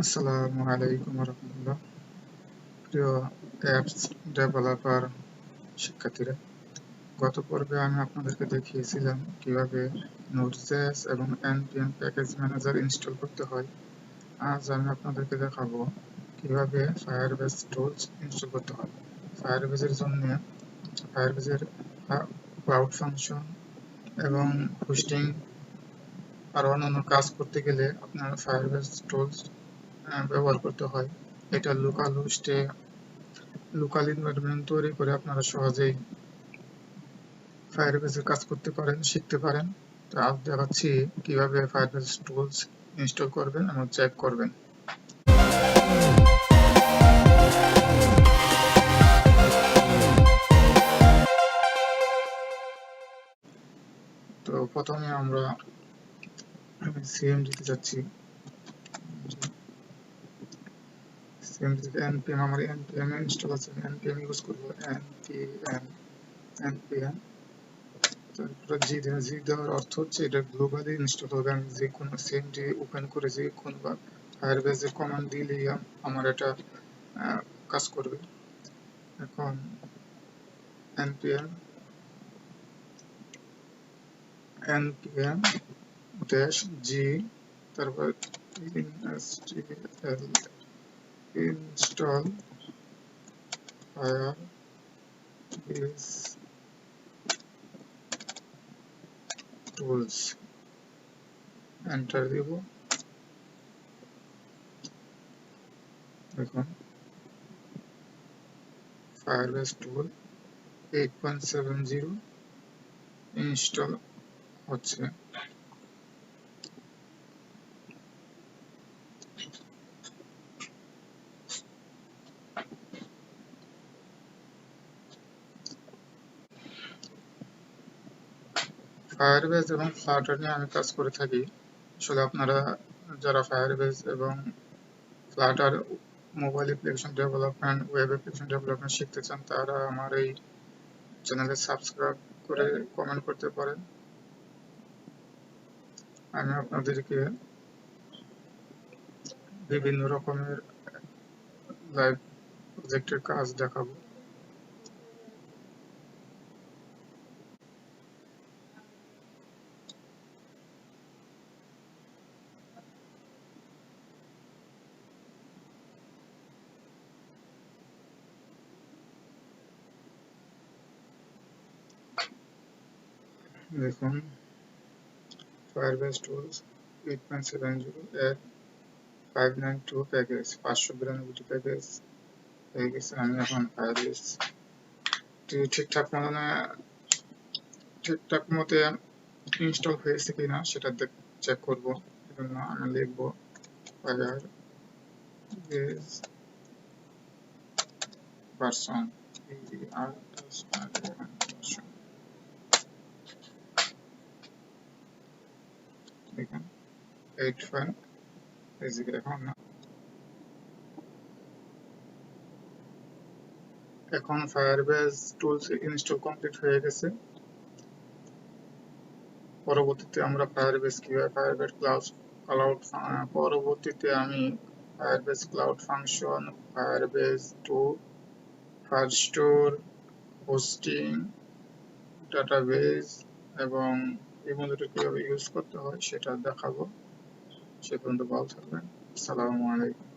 আসসালামু আলাইকুম রহমতুল্লাহ। প্রিয় অ্যাপস ডেভেলপার শিক্ষার্থীরা, গত পর্বে আমি আপনাদেরকে দেখিয়েছিলাম কিভাবে নোড.js এবং npm প্যাকেজ ম্যানেজার ইনস্টল করতে হয়। আজ আমি আপনাদেরকে দেখাবো কিভাবে ফায়ারবেস টুলস ইনস্টল করতে হয়। ফায়ারবেসের জন্য ফায়ারবেসের ক্লাউড ফাংশন এবং হোস্টিং আর অন্যান্য কাজ করতে গেলে আপনার ফায়ারবেস টুলস ব্যবহার করতে হয়। এটা লোকাল হোস্টে লোকাল এনভায়রনমেন্ট তৈরি করে আপনারা সহজেই ফায়ারবেসের কাজ করতে পারেন, শিখতে পারেন। তো আজ দেখাচ্ছি কিভাবে ফায়ারবেস টুলস ইনস্টল করবেন এবং চেক করবেন। তো প্রথমে আমরা সিএমডি তে যাচ্ছি। সিএমডি থেকে npm, আমার npm ইনস্টল আছে, npm ইউজ করব। npm তারপরে জি দেওয়ার অর্থ হচ্ছে এটা গ্লোবালি ইনস্টল হবে। আমি যে কোনো সিএমডি ওপেন করে যে কোনো ফায়ারবেসে কমান্ড দিলেই আমার এটা কাজ করবে। এখন npm -g তারপর install Firebase-tools এন্টার দিব। দেখুন Firebase tool 8.70 ইনস্টল হচ্ছে। ফায়ারবেস এবং ফ্লাটার নিয়ে আমি কাজ করে থাকি। আসলে আপনারা যারা ফায়ারবেস এবং Flutter mobile application development, web application development শিখতে চান, তারা আমার এই চ্যানেলে সাবস্ক্রাইব করে কমেন্ট করতে পারেন। আমি আপনাদেরকে বিভিন্ন রকমের লাইভ প্রজেক্টের কাজ দেখাবো। দেখুন Firebase tools 8.70 এর 592 প্যাকেজ, 592টি প্যাকেজ হয়ে গেছে। আমি এখন Firebase ঠিকঠাক মতে ইনস্টল হয়েছে কিনা সেটা চেক করব। এজন্য আমি লিখব Firebase ভার্সন দেখুন 8.5 এখন Firebase tools ইনস্টল কমপ্লিট হয়ে গেছে। পরবর্তীতে আমরা Firebase কিভাবে পরবর্তীতে আমি Firebase cloud function, Firebase to Firestore, hosting, database এবং এই মধ্যে কিভাবে ইউজ করতে হয় সেটা দেখাবো। সে পর্যন্ত ভালো থাকবেন। আসসালামু আলাইকুম।